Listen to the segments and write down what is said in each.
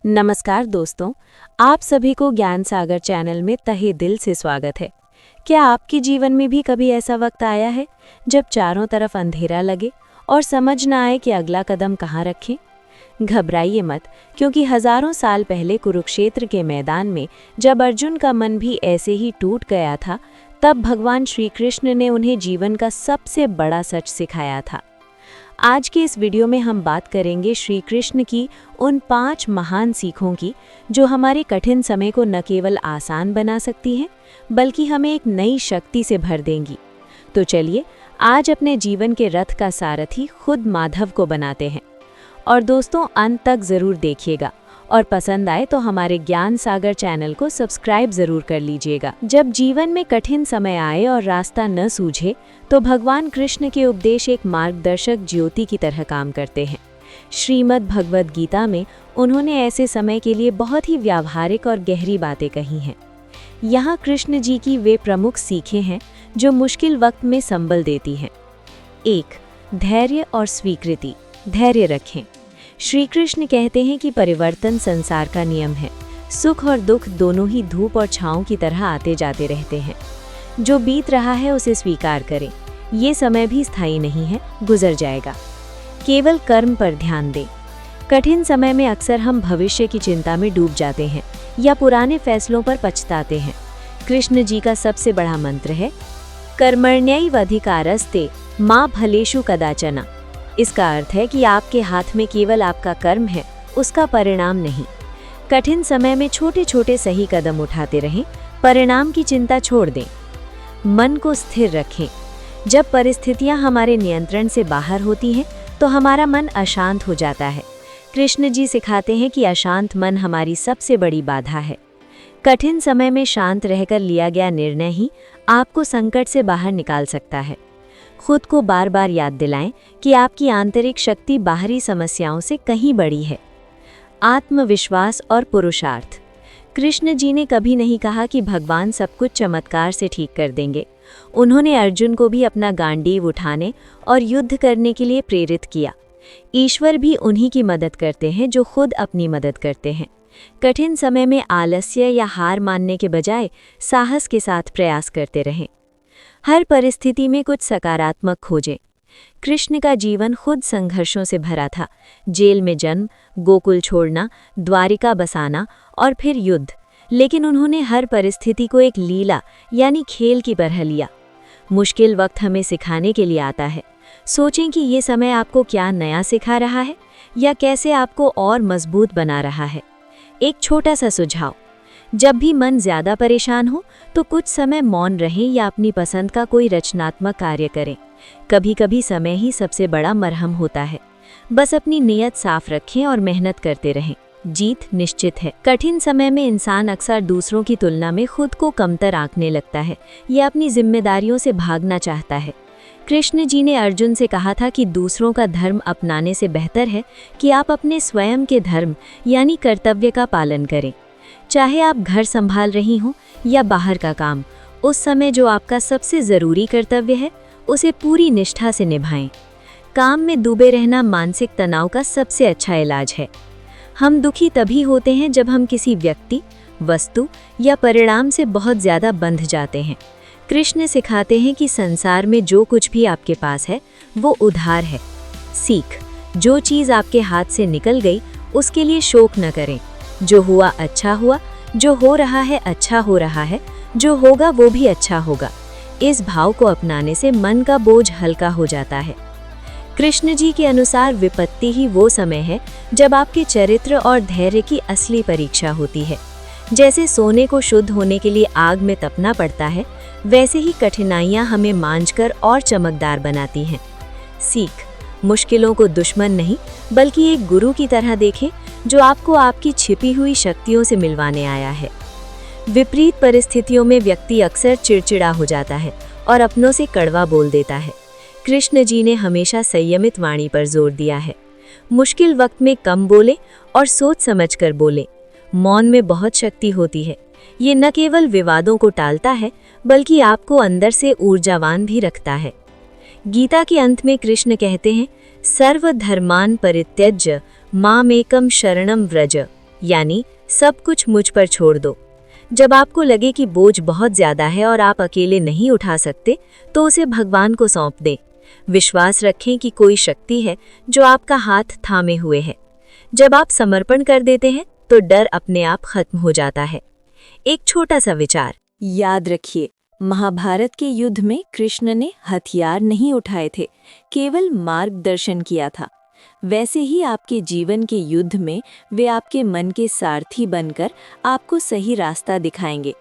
नमस्कार दोस्तों, आप सभी को ज्ञान सागर चैनल में तहे दिल से स्वागत है। क्या आपके जीवन में भी कभी ऐसा वक्त आया है जब चारों तरफ अंधेरा लगे और समझ ना आए कि अगला कदम कहाँ रखें? घबराइए मत, क्योंकि हजारों साल पहले कुरुक्षेत्र के मैदान में जब अर्जुन का मन भी ऐसे ही टूट गया था, तब भगवान श्री कृष्ण ने उन्हें जीवन का सबसे बड़ा सच सिखाया था। आज के इस वीडियो में हम बात करेंगे श्री कृष्ण की उन 5 महान सीखों की, जो हमारे कठिन समय को न केवल आसान बना सकती हैं, बल्कि हमें एक नई शक्ति से भर देंगी। तो चलिए आज अपने जीवन के रथ का सारथी खुद माधव को बनाते हैं। और दोस्तों, अंत तक ज़रूर देखिएगा और पसंद आए तो हमारे ज्ञान सागर चैनल को सब्सक्राइब ज़रूर कर लीजिएगा। जब जीवन में कठिन समय आए और रास्ता न सूझे, तो भगवान कृष्ण के उपदेश एक मार्गदर्शक ज्योति की तरह काम करते हैं। श्रीमद् भगवद गीता में उन्होंने ऐसे समय के लिए बहुत ही व्यावहारिक और गहरी बातें कही हैं। यहाँ कृष्ण जी की वे प्रमुख सीखें हैं जो मुश्किल वक्त में संबल देती हैं। 1. धैर्य और स्वीकृति। धैर्य रखें। श्री कृष्ण कहते हैं कि परिवर्तन संसार का नियम है। सुख और दुख दोनों ही धूप और छाँव की तरह आते जाते रहते हैं। जो बीत रहा है उसे स्वीकार करें। ये समय भी स्थायी नहीं है, गुजर जाएगा। केवल कर्म पर ध्यान दें। कठिन समय में अक्सर हम भविष्य की चिंता में डूब जाते हैं या पुराने फैसलों पर पछताते हैं। कृष्ण जी का सबसे बड़ा मंत्र है कर्मण्यैवाधिकारस्ते मा फलेषु कदाचन। इसका अर्थ है कि आपके हाथ में केवल आपका कर्म है, उसका परिणाम नहीं। कठिन समय में छोटे छोटे सही कदम उठाते रहें, परिणाम की चिंता छोड़ दें। मन को स्थिर रखें। जब परिस्थितियां हमारे नियंत्रण से बाहर होती हैं, तो हमारा मन अशांत हो जाता है। कृष्ण जी सिखाते हैं कि अशांत मन हमारी सबसे बड़ी बाधा है। कठिन समय में शांत रहकर लिया गया निर्णय ही आपको संकट से बाहर निकाल सकता है। खुद को बार बार याद दिलाएं कि आपकी आंतरिक शक्ति बाहरी समस्याओं से कहीं बड़ी है। आत्मविश्वास और पुरुषार्थ। कृष्ण जी ने कभी नहीं कहा कि भगवान सब कुछ चमत्कार से ठीक कर देंगे। उन्होंने अर्जुन को भी अपना गांडीव उठाने और युद्ध करने के लिए प्रेरित किया। ईश्वर भी उन्हीं की मदद करते हैं जो खुद अपनी मदद करते हैं। कठिन समय में आलस्य या हार मानने के बजाय साहस के साथ प्रयास करते रहें। हर परिस्थिति में कुछ सकारात्मक खोजें। कृष्ण का जीवन खुद संघर्षों से भरा था। जेल में जन्म, गोकुल छोड़ना, द्वारिका बसाना और फिर युद्ध। लेकिन उन्होंने हर परिस्थिति को एक लीला यानी खेल की तरह लिया। मुश्किल वक्त हमें सिखाने के लिए आता है। सोचें कि ये समय आपको क्या नया सिखा रहा है या कैसे आपको और मजबूत बना रहा है। एक छोटा सा सुझाव, जब भी मन ज़्यादा परेशान हो तो कुछ समय मौन रहें या अपनी पसंद का कोई रचनात्मक कार्य करें। कभी कभी समय ही सबसे बड़ा मरहम होता है। बस अपनी नीयत साफ रखें और मेहनत करते रहें। जीत निश्चित है। कठिन समय में इंसान अक्सर दूसरों की तुलना में खुद को कमतर आंकने लगता है या अपनी जिम्मेदारियों से भागना चाहता है। कृष्ण जी ने अर्जुन से कहा था कि दूसरों का धर्म अपनाने से बेहतर है कि आप अपने स्वयं के धर्म यानी कर्तव्य का पालन करें। चाहे आप घर संभाल रही हों या बाहर का काम, उस समय जो आपका सबसे ज़रूरी कर्तव्य है उसे पूरी निष्ठा से निभाएं। काम में डूबे रहना मानसिक तनाव का सबसे अच्छा इलाज है। हम दुखी तभी होते हैं जब हम किसी व्यक्ति, वस्तु या परिणाम से बहुत ज़्यादा बंध जाते हैं। कृष्ण सिखाते हैं कि संसार में जो कुछ भी आपके पास है वो उधार है। सीख, जो चीज़ आपके हाथ से निकल गई उसके लिए शोक न करें। जो हुआ अच्छा हुआ, जो हो रहा है अच्छा हो रहा है, जो होगा वो भी अच्छा होगा। इस भाव को अपनाने से मन का बोझ हल्का हो जाता है। कृष्ण जी के अनुसार विपत्ति ही वो समय है जब आपके चरित्र और धैर्य की असली परीक्षा होती है। जैसे सोने को शुद्ध होने के लिए आग में तपना पड़ता है, वैसे ही कठिनाइयाँ हमें मांझकर और चमकदार बनाती हैं। सीख, मुश्किलों को दुश्मन नहीं बल्कि एक गुरु की तरह देखें जो आपको आपकी छिपी हुई शक्तियों से मिलवाने आया है। विपरीत परिस्थितियों में व्यक्ति अक्सर चिड़चिड़ा हो जाता है और अपनों से कड़वा बोल देता है। कृष्ण जी ने हमेशा संयमित वाणी पर जोर दिया है। मुश्किल वक्त में कम बोले और सोच समझकर बोले। मौन में बहुत शक्ति होती है। ये न केवल विवादों को टालता है बल्कि आपको अंदर से ऊर्जावान भी रखता है। गीता के अंत में कृष्ण कहते हैं, सर्वधर्मान परित्यज्य मामेकम शरणम व्रज। यानी सब कुछ मुझ पर छोड़ दो। जब आपको लगे कि बोझ बहुत ज्यादा है और आप अकेले नहीं उठा सकते, तो उसे भगवान को सौंप दें। विश्वास रखें कि कोई शक्ति है जो आपका हाथ थामे हुए है। जब आप समर्पण कर देते हैं तो डर अपने आप खत्म हो जाता है। एक छोटा सा विचार याद रखिए, महाभारत के युद्ध में कृष्ण ने हथियार नहीं उठाए थे, केवल मार्गदर्शन किया था। वैसे ही आपके जीवन के युद्ध में वे आपके मन के सारथी बनकर आपको सही रास्ता दिखाएंगे,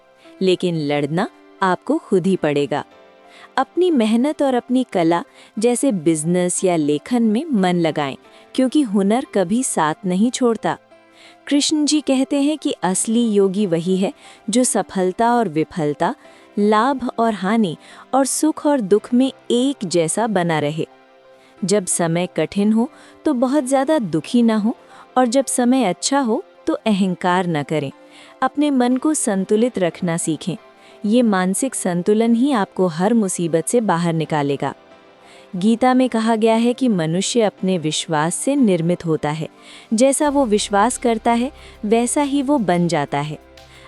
लेकिन लड़ना आपको खुद ही पड़ेगा। अपनी मेहनत और अपनी कला जैसे बिजनेस या लेखन में मन लगाएं, क्योंकि हुनर कभी साथ नहीं छोड़ता। कृष्ण जी कहते हैं कि असली योगी वही है जो सफलता और विफलता, लाभ और हानि और सुख और दुख में एक जैसा बना रहे। जब समय कठिन हो तो बहुत ज़्यादा दुखी ना हो, और जब समय अच्छा हो तो अहंकार न करें। अपने मन को संतुलित रखना सीखें। ये मानसिक संतुलन ही आपको हर मुसीबत से बाहर निकालेगा। गीता में कहा गया है कि मनुष्य अपने विश्वास से निर्मित होता है। जैसा वो विश्वास करता है वैसा ही वो बन जाता है।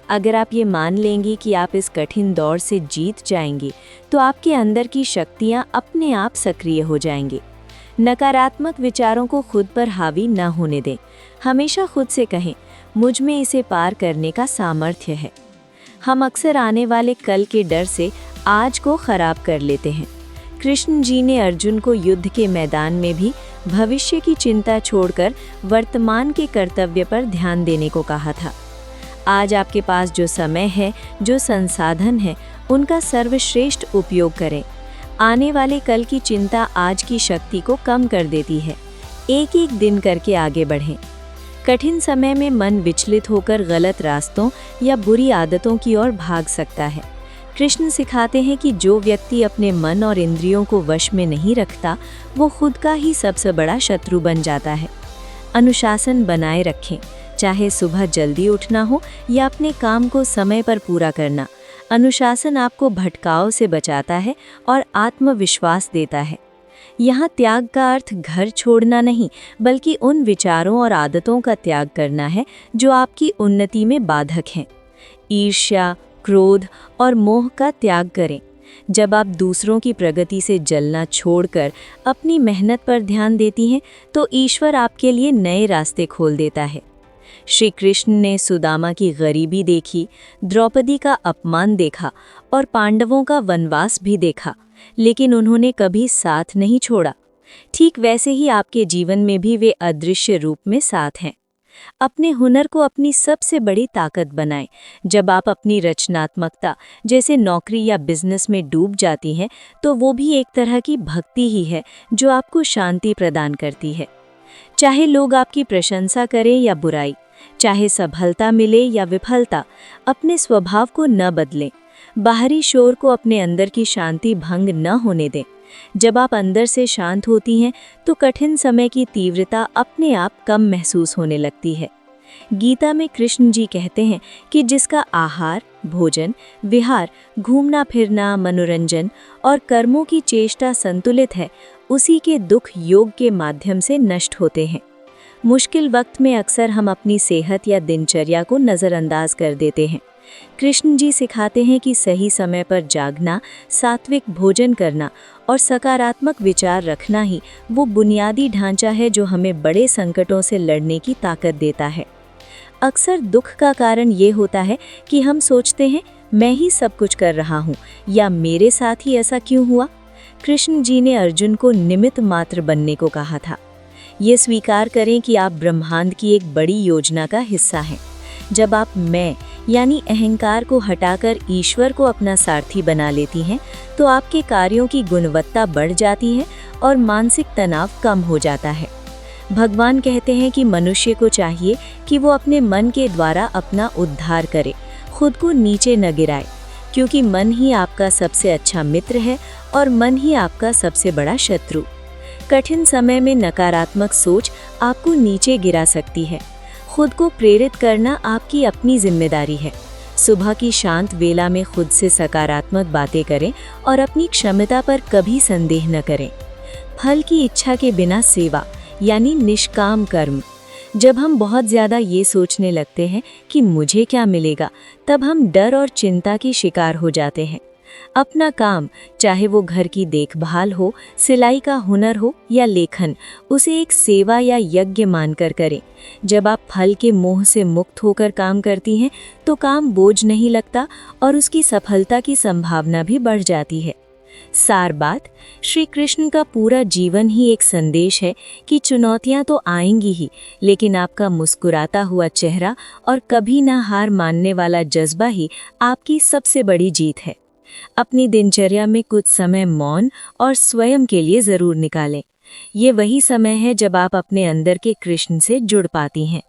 अगर आप ये मान लेंगी कि आप इस कठिन दौर से जीत जाएंगी, तो आपके अंदर की शक्तियाँ अपने आप सक्रिय हो जाएंगी। नकारात्मक विचारों को खुद पर हावी न होने दें। हमेशा खुद से कहें, मुझ में इसे पार करने का सामर्थ्य है। हम अक्सर आने वाले कल के डर से आज को खराब कर लेते हैं। कृष्ण जी ने अर्जुन को युद्ध के मैदान में भी भविष्य की चिंता छोड़कर वर्तमान के कर्तव्य पर ध्यान देने को कहा था। आज आपके पास जो समय है, जो संसाधन है, उनका सर्वश्रेष्ठ उपयोग करें। आने वाले कल की चिंता आज की शक्ति को कम कर देती है। एक एक दिन करके आगे बढ़ें। कठिन समय में मन विचलित होकर गलत रास्तों या बुरी आदतों की ओर भाग सकता है। कृष्ण सिखाते हैं कि जो व्यक्ति अपने मन और इंद्रियों को वश में नहीं रखता, वो खुद का ही सबसे बड़ा शत्रु बन जाता है। अनुशासन बनाए रखें, चाहे सुबह जल्दी उठना हो या अपने काम को समय पर पूरा करना। अनुशासन आपको भटकाव से बचाता है और आत्मविश्वास देता है। यहाँ त्याग का अर्थ घर छोड़ना नहीं, बल्कि उन विचारों और आदतों का त्याग करना है जो आपकी उन्नति में बाधक हैं। ईर्ष्या, क्रोध और मोह का त्याग करें। जब आप दूसरों की प्रगति से जलना छोड़कर अपनी मेहनत पर ध्यान देती हैं, तो ईश्वर आपके लिए नए रास्ते खोल देता है। श्री कृष्ण ने सुदामा की गरीबी देखी, द्रौपदी का अपमान देखा और पांडवों का वनवास भी देखा, लेकिन उन्होंने कभी साथ नहीं छोड़ा। ठीक वैसे ही आपके जीवन में भी वे अदृश्य रूप में साथ हैं। अपने हुनर को अपनी सबसे बड़ी ताकत बनाएं। जब आप अपनी रचनात्मकता जैसे नौकरी या बिजनेस में डूब जाती हैं, तो वो भी एक तरह की भक्ति ही है जो आपको शांति प्रदान करती है। चाहे लोग आपकी प्रशंसा करें या बुराई, चाहे सफलता मिले या विफलता, अपने स्वभाव को न बदलें। बाहरी शोर को अपने अंदर की शांति भंग न होने दें। जब आप अंदर से शांत होती हैं, तो कठिन समय की तीव्रता अपने आप कम महसूस होने लगती है। गीता में कृष्ण जी कहते हैं कि जिसका आहार, भोजन, विहार, घूमना फिरना, मनोरंजन और कर्मों की चेष्टा संतुलित है, उसी के दुख योग के माध्यम से नष्ट होते हैं। मुश्किल वक्त में अक्सर हम अपनी सेहत या दिनचर्या को नज़रअंदाज कर देते हैं। कृष्ण जी सिखाते हैं कि सही समय पर जागना, सात्विक भोजन करना और सकारात्मक विचार रखना ही वो बुनियादी ढांचा है जो हमें बड़े संकटों से लड़ने की ताकत देता है। अक्सर दुख का कारण ये होता है कि हम सोचते हैं, मैं ही सब कुछ कर रहा हूँ, या मेरे साथ ही ऐसा क्यों हुआ। कृष्ण जी ने अर्जुन को निमित्त मात्र बनने को कहा था। ये स्वीकार करें कि आप ब्रह्मांड की एक बड़ी योजना का हिस्सा हैं। जब आप मैं यानी अहंकार को हटाकर ईश्वर को अपना सारथी बना लेती हैं, तो आपके कार्यों की गुणवत्ता बढ़ जाती है और मानसिक तनाव कम हो जाता है। भगवान कहते हैं कि मनुष्य को चाहिए कि वो अपने मन के द्वारा अपना उद्धार करे, खुद को नीचे न गिराए, क्योंकि मन ही आपका सबसे अच्छा मित्र है और मन ही आपका सबसे बड़ा शत्रु। कठिन समय में नकारात्मक सोच आपको नीचे गिरा सकती है। खुद को प्रेरित करना आपकी अपनी जिम्मेदारी है। सुबह की शांत वेला में खुद से सकारात्मक बातें करें और अपनी क्षमता पर कभी संदेह न करें। फल की इच्छा के बिना सेवा यानी निष्काम कर्म। जब हम बहुत ज़्यादा ये सोचने लगते हैं कि मुझे क्या मिलेगा, तब हम डर और चिंता की शिकार हो जाते हैं। अपना काम, चाहे वो घर की देखभाल हो, सिलाई का हुनर हो या लेखन, उसे एक सेवा या यज्ञ मानकर करें। जब आप फल के मोह से मुक्त होकर काम करती हैं, तो काम बोझ नहीं लगता और उसकी सफलता की संभावना भी बढ़ जाती है। सार बात, श्री कृष्ण का पूरा जीवन ही एक संदेश है कि चुनौतियां तो आएंगी ही, लेकिन आपका मुस्कुराता हुआ चेहरा और कभी ना हार मानने वाला जज्बा ही आपकी सबसे बड़ी जीत है। अपनी दिनचर्या में कुछ समय मौन और स्वयं के लिए जरूर निकालें। ये वही समय है जब आप अपने अंदर के कृष्ण से जुड़ पाती हैं।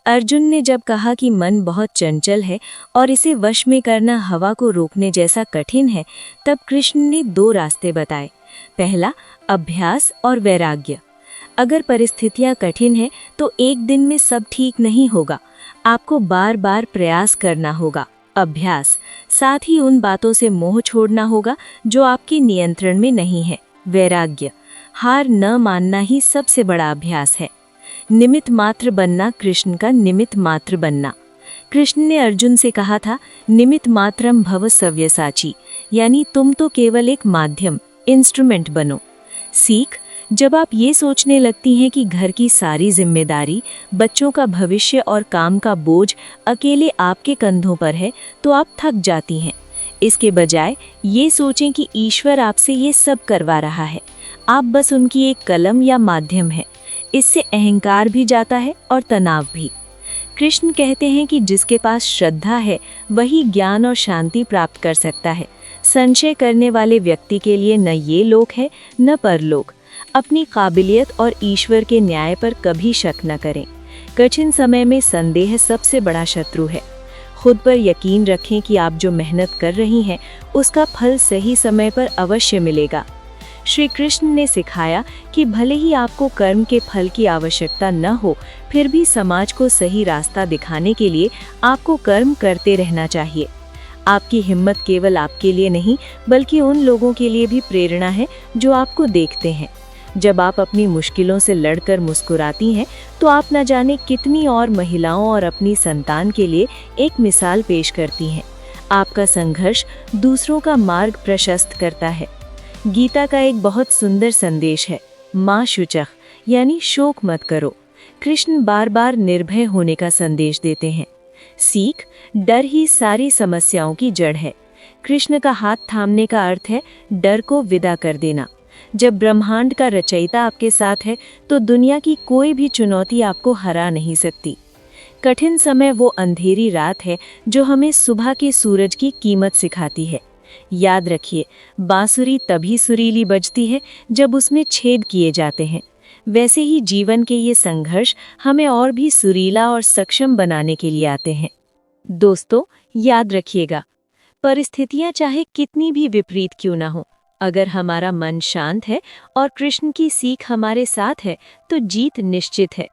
अर्जुन ने जब कहा कि मन बहुत चंचल है और इसे वश में करना हवा को रोकने जैसा कठिन है, तब कृष्ण ने 2 रास्ते बताए। पहला, अभ्यास और वैराग्य। अगर परिस्थितियां कठिन हैं तो एक दिन में सब ठीक नहीं होगा, आपको बार बार प्रयास करना होगा। अभ्यास, साथ ही उन बातों से मोह छोड़ना होगा जो आपके नियंत्रण में नहीं है। वैराग्य, हार न मानना ही सबसे बड़ा अभ्यास है। निमित्त मात्र बनना, कृष्ण का निमित्त मात्र बनना। कृष्ण ने अर्जुन से कहा था, निमित्त मात्रम भव सव्यसाची, यानी तुम तो केवल एक माध्यम, इंस्ट्रूमेंट बनो। सीख, जब आप ये सोचने लगती हैं कि घर की सारी जिम्मेदारी, बच्चों का भविष्य और काम का बोझ अकेले आपके कंधों पर है, तो आप थक जाती हैं। इसके बजाय ये सोचें कि ईश्वर आपसे ये सब करवा रहा है, आप बस उनकी एक कलम या माध्यम है। इससे अहंकार भी जाता है और तनाव भी। कृष्ण कहते हैं कि जिसके पास श्रद्धा है वही ज्ञान और शांति प्राप्त कर सकता है। संशय करने वाले व्यक्ति के लिए न ये लोक है न परलोक। अपनी काबिलियत और ईश्वर के न्याय पर कभी शक न करें। कठिन समय में संदेह सबसे बड़ा शत्रु है। खुद पर यकीन रखें कि आप जो मेहनत कर रही हैं उसका फल सही समय पर अवश्य मिलेगा। श्री कृष्ण ने सिखाया कि भले ही आपको कर्म के फल की आवश्यकता न हो, फिर भी समाज को सही रास्ता दिखाने के लिए आपको कर्म करते रहना चाहिए। आपकी हिम्मत केवल आपके लिए नहीं, बल्कि उन लोगों के लिए भी प्रेरणा है जो आपको देखते हैं। जब आप अपनी मुश्किलों से लड़कर मुस्कुराती हैं, तो आप न जाने कितनी और महिलाओं और अपनी संतान के लिए एक मिसाल पेश करती हैं। आपका संघर्ष दूसरों का मार्ग प्रशस्त करता है। गीता का एक बहुत सुंदर संदेश है, माँ शुचः, यानी शोक मत करो। कृष्ण बार बार निर्भय होने का संदेश देते हैं। सीख, डर ही सारी समस्याओं की जड़ है। कृष्ण का हाथ थामने का अर्थ है डर को विदा कर देना। जब ब्रह्मांड का रचयिता आपके साथ है, तो दुनिया की कोई भी चुनौती आपको हरा नहीं सकती। कठिन समय वो अंधेरी रात है जो हमें सुबह के सूरज की कीमत सिखाती है। याद रखिए, बांसुरी तभी सुरीली बजती है जब उसमें छेद किए जाते हैं। वैसे ही जीवन के ये संघर्ष हमें और भी सुरीला और सक्षम बनाने के लिए आते हैं। दोस्तों, याद रखिएगा, परिस्थितियां चाहे कितनी भी विपरीत क्यों ना हो, अगर हमारा मन शांत है और कृष्ण की सीख हमारे साथ है, तो जीत निश्चित है।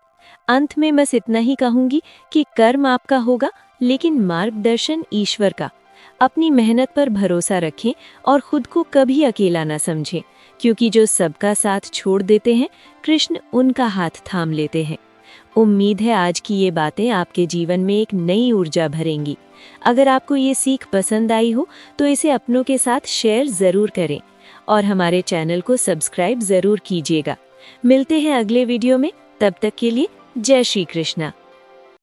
अंत में बस इतना ही कहूंगी कि कर्म आपका होगा, लेकिन मार्गदर्शन ईश्वर का। अपनी मेहनत पर भरोसा रखें और खुद को कभी अकेला न समझें, क्योंकि जो सबका साथ छोड़ देते हैं, कृष्ण उनका हाथ थाम लेते हैं। उम्मीद है आज की ये बातें आपके जीवन में एक नई ऊर्जा भरेंगी। अगर आपको ये सीख पसंद आई हो तो इसे अपनों के साथ शेयर ज़रूर करें और हमारे चैनल को सब्सक्राइब ज़रूर कीजिएगा। मिलते हैं अगले वीडियो में, तब तक के लिए जय श्री कृष्णा।